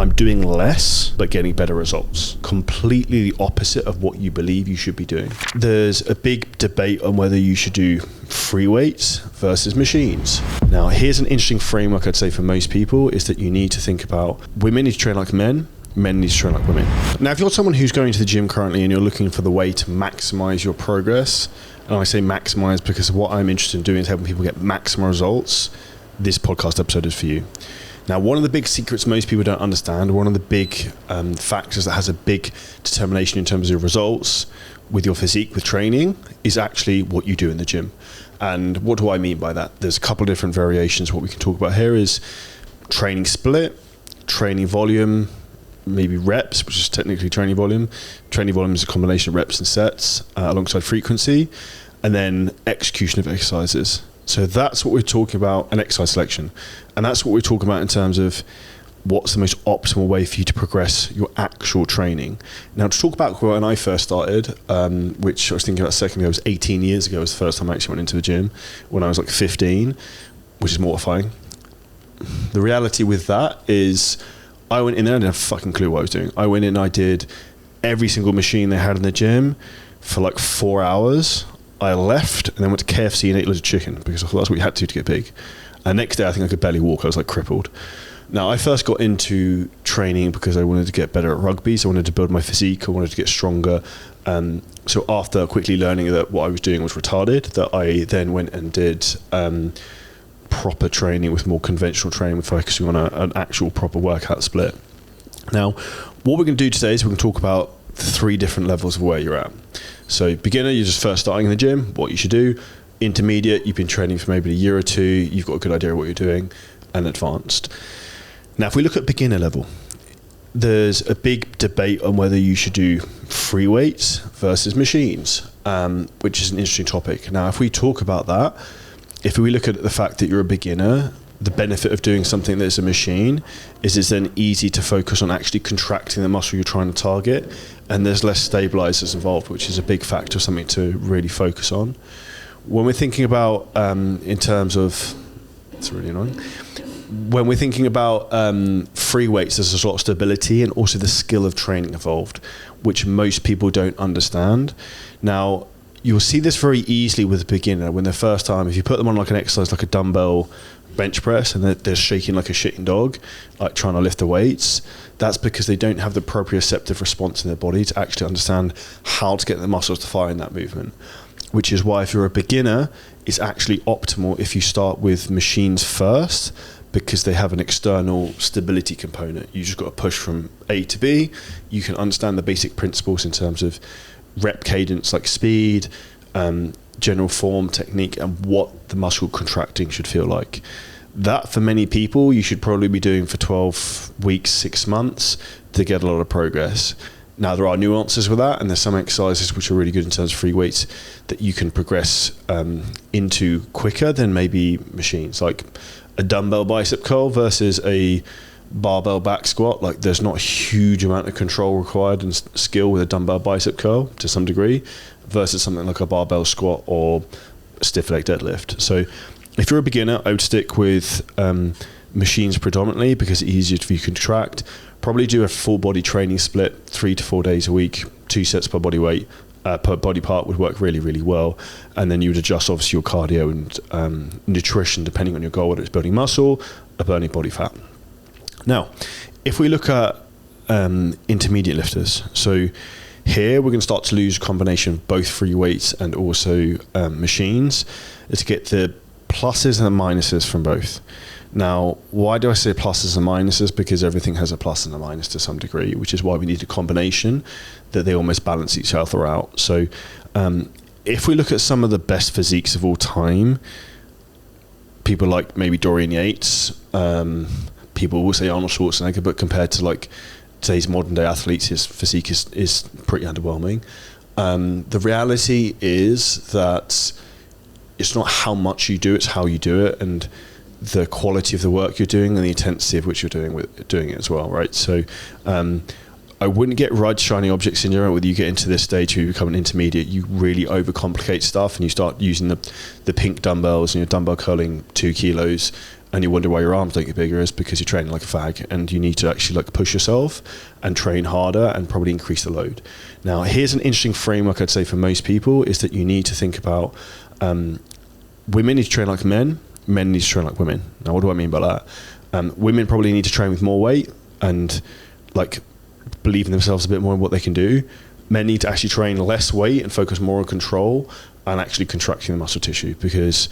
I'm doing less but getting better results. Completely the opposite of what you believe you should be doing. There's a big debate on whether you should do free weights versus machines. Now, here's an interesting framework I'd say for most people is that you need to think about women need to train like men need to train like women. Now, if you're someone who's going to the gym currently and you're looking for the way to maximize your progress, and I say maximize because what I'm interested in doing is helping people get maximum results, this podcast episode is for you. Now, one of the big secrets most people don't understand, one of the big factors that has a big determination in terms of your results with your physique, with training, is actually what you do in the gym. And what do I mean by that? There's a couple of different variations. What we can talk about here is training split, training volume, maybe reps, which is technically training volume. Training volume is a combination of reps and sets alongside frequency, and then execution of exercises. So that's what we're talking about, an exercise selection. And that's what we're talking about in terms of what's the most optimal way for you to progress your actual training. Now, to talk about when I first started, which I was thinking about a second ago, was 18 years ago was the first time I actually went into the gym, when I was like 15, which is mortifying. The reality with that is I went in there and I didn't have a fucking clue what I was doing. I went in and I did every single machine they had in the gym for like 4 hours. I left and then went to KFC and ate loads of chicken because I thought that's what you had to get big. And next day I think I could barely walk. I was like crippled. Now, I first got into training because I wanted to get better at rugby. So I wanted to build my physique. I wanted to get stronger. So after quickly learning that what I was doing was retarded, that I then went and did proper training with more conventional training, with focusing on an actual proper workout split. Now, what we're going to do today is we're going to talk about the 3 different levels of where you're at. So beginner, you're just first starting in the gym, what you should do. Intermediate, you've been training for maybe a year or 2, you've got a good idea of what you're doing. And advanced. Now, if we look at beginner level, there's a big debate on whether you should do free weights versus machines, which is an interesting topic. Now, if we talk about that, if we look at the fact that you're a beginner, the benefit of doing something that's a machine is it's then easy to focus on actually contracting the muscle you're trying to target, and there's less stabilizers involved, which is a big factor, something to really focus on. When we're thinking about, in terms of, it's really annoying, when we're thinking about free weights, there's a lot of stability and also the skill of training involved, which most people don't understand. Now, you'll see this very easily with a beginner when the first time, if you put them on like an exercise like a dumbbell bench press and they're shaking like a shitting dog, like trying to lift the weights, that's because they don't have the proprioceptive response in their body to actually understand how to get the muscles to fire in that movement. Which is why if you're a beginner, it's actually optimal if you start with machines first, because they have an external stability component. You just got to push from A to B. You can understand the basic principles in terms of rep cadence, like speed, general form, technique, and what the muscle contracting should feel like. That, for many people, you should probably be doing for 12 weeks, 6 months to get a lot of progress. Now, there are nuances with that, and there's some exercises which are really good in terms of free weights that you can progress into quicker than maybe machines, like a dumbbell bicep curl versus a barbell back squat. Like, there's not a huge amount of control required and skill with a dumbbell bicep curl to some degree versus something like a barbell squat or a stiff leg deadlift. So if you're a beginner, I would stick with machines predominantly because it's easier for you to contract. Probably do a full body training split 3 to 4 days a week, 2 sets per body weight, per body part would work really, really well. And then you would adjust obviously your cardio and nutrition depending on your goal, whether it's building muscle or burning body fat. Now, if we look at intermediate lifters, so here we're going to start to lose a combination of both free weights and also machines to get the pluses and the minuses from both. Now, why do I say pluses and minuses? Because everything has a plus and a minus to some degree, which is why we need a combination that they almost balance each other out. So if we look at some of the best physiques of all time, people like maybe Dorian Yates, people will say Arnold Schwarzenegger, but compared to like today's modern day athletes, his physique is pretty underwhelming. The reality is that it's not how much you do, it's how you do it, and the quality of the work you're doing and the intensity of which you're doing it as well, right? So I wouldn't get right shiny objects in your own. Whether you get into this stage where you become an intermediate, you really overcomplicate stuff and you start using the pink dumbbells and you're dumbbell curling 2 kilos and you wonder why your arms don't get bigger, is because you're training like a fag, and you need to actually like push yourself and train harder and probably increase the load. Now, here's an interesting framework I'd say for most people, is that you need to think about women need to train like men need to train like women. Now, what do I mean by that? Women probably need to train with more weight and like believe in themselves a bit more in what they can do. Men need to actually train less weight and focus more on control and actually contracting the muscle tissue, because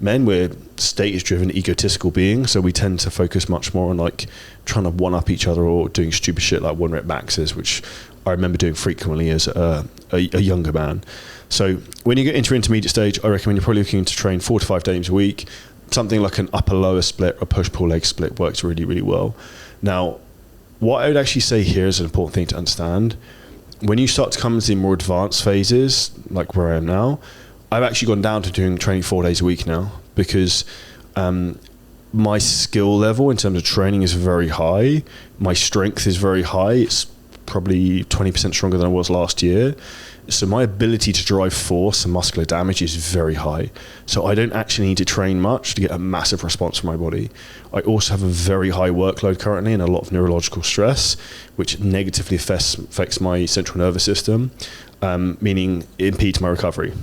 men, we're status-driven, egotistical beings, so we tend to focus much more on like trying to one-up each other or doing stupid shit like 1-rep maxes, which I remember doing frequently as a younger man. So when you get into intermediate stage, I recommend you're probably looking to train 4 to 5 days a week. Something like an upper-lower split or push-pull leg split works really, really well. Now, what I would actually say here is an important thing to understand. When you start to come into the more advanced phases, like where I am now, I've actually gone down to doing training 4 days a week now, because my skill level in terms of training is very high. My strength is very high. It's probably 20% stronger than I was last year. So my ability to drive force and muscular damage is very high. So I don't actually need to train much to get a massive response from my body. I also have a very high workload currently and a lot of neurological stress, which negatively affects my central nervous system, meaning it impedes my recovery,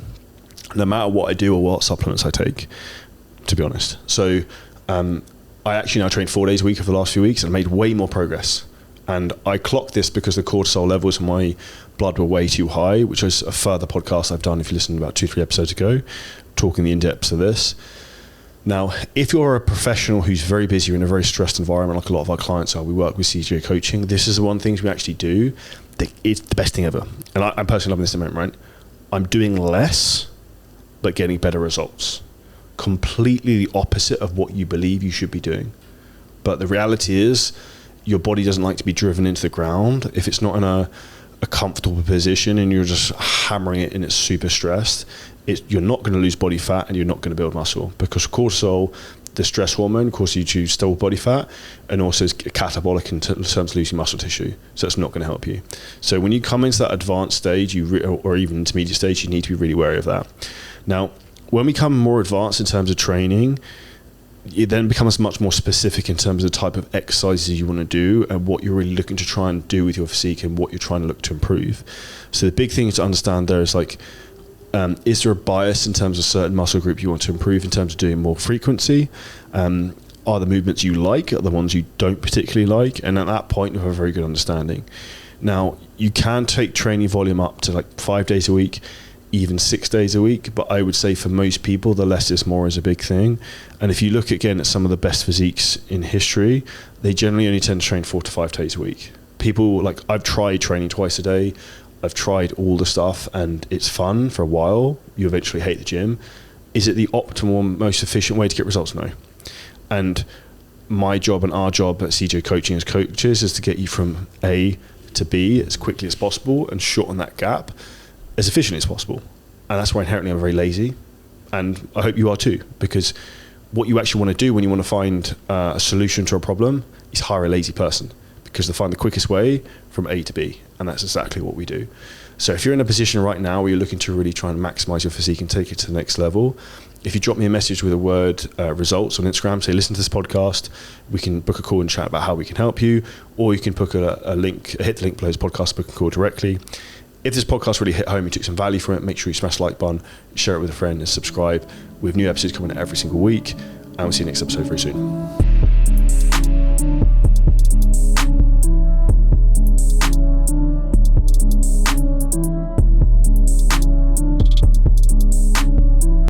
no matter what I do or what supplements I take, to be honest. So I actually now train 4 days a week over the last few weeks and made way more progress. And I clocked this because the cortisol levels in my blood were way too high, which is a further podcast I've done if you listened about 2-3 episodes ago, talking the in-depths of this. Now, if you're a professional who's very busy in a very stressed environment, like a lot of our clients are, we work with CJ coaching, this is the one thing we actually do. It's the best thing ever. And I'm personally loving this at the moment, right? I'm doing less, but getting better results. Completely the opposite of what you believe you should be doing. But the reality is, your body doesn't like to be driven into the ground if it's not in a comfortable position and you're just hammering it and it's super stressed. You're not going to lose body fat and you're not going to build muscle, because cortisol, the stress hormone, causes you to store body fat and also is catabolic in terms of losing muscle tissue. So it's not going to help you. So when you come into that advanced stage, or even intermediate stage, you need to be really wary of that. Now, when we become more advanced in terms of training, it then becomes much more specific in terms of the type of exercises you want to do and what you're really looking to try and do with your physique and what you're trying to look to improve. So the big thing to understand there is like, is there a bias in terms of certain muscle group you want to improve in terms of doing more frequency? Are the movements you like, are the ones you don't particularly like? And at that point, you have a very good understanding. Now, you can take training volume up to like 5 days a week, even 6 days a week, but I would say for most people the less is more is a big thing. And if you look again at some of the best physiques in history, they generally only tend to train 4 to 5 days a week. People, like, I've tried training twice a day, I've tried all the stuff and it's fun for a while. You eventually hate the gym. Is it the optimal, most efficient way to get results? No. And my job and our job at CJ Coaching as coaches is to get you from A to B as quickly as possible and shorten that gap as efficiently as possible. And that's why inherently I'm very lazy, and I hope you are too, because what you actually want to do when you want to find a solution to a problem is hire a lazy person, because they find the quickest way from A to B, and that's exactly what we do. So if you're in a position right now where you're looking to really try and maximize your physique and take it to the next level, if you drop me a message with the word results on Instagram, say listen to this podcast, we can book a call and chat about how we can help you, or you can book a link, hit the link below this podcast, book a call directly. If this podcast really hit home, you took some value from it, make sure you smash the like button, share it with a friend and subscribe. We have new episodes coming out every single week, and we'll see you next episode very soon.